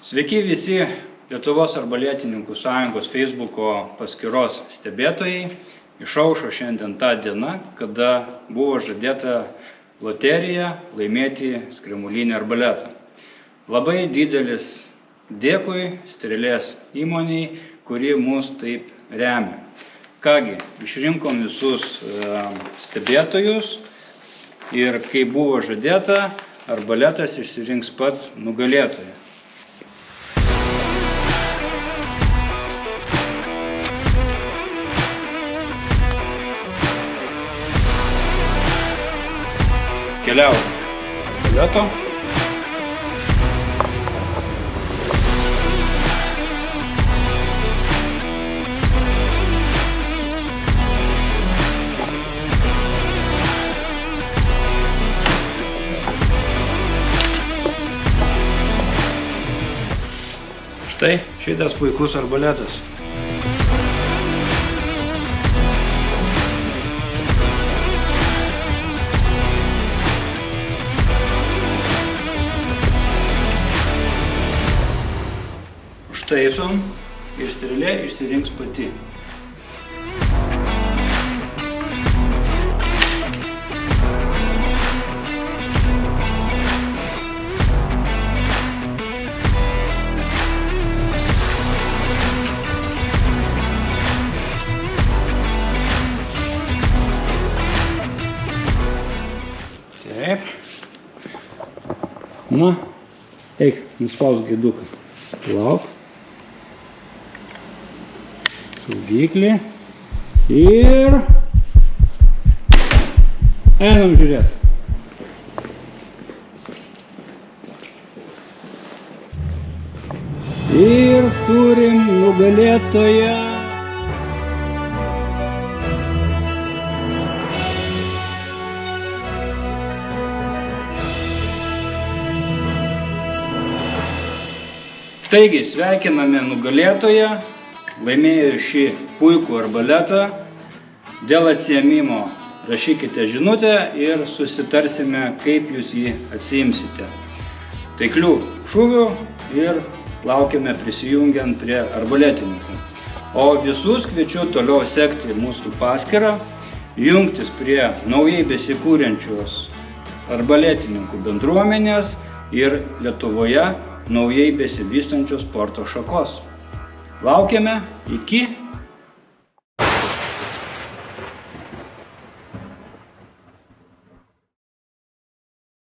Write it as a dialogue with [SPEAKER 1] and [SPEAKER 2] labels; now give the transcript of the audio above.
[SPEAKER 1] Sveiki visi Lietuvos arbaletininkų sąjungos Facebooko paskyros stebėtojai. Išaušo šiandien ta diena, kada buvo žadėta loterija laimėti skremulinį arbaletą. Labai didelis dėkui Strėlės įmoniai, kuri mus taip remia. Kągi, išrinkom visus stebėtojus ir kai buvo žadėta, arbaletas išsirinks pats nugalėtoją. Keliaujame arbaleto. Štai šitas puikus arbaletas. Užtaisom ir strėlė išsirinks pati. Taip. Na, eik, nuspausk gaiduką. Lauk. Saugiklį. Ir einam žiūrėti. Ir turim nugalėtoją. Taigi, sveikiname nugalėtoją, laimėjo šį puikų arbaletą. Dėl atsiėmimo rašykite žinutę ir susitarsime, kaip jūs jį atsiimsite. Taiklių šūvių ir laukiame prisijungiant prie arbaletininkų. O visus kviečiu toliau sekti mūsų paskyrą, jungtis prie naujai besikūrenčios arbaletininkų bendruomenės ir Lietuvoje naujai besivystančios sporto šakos. Laukiame, iki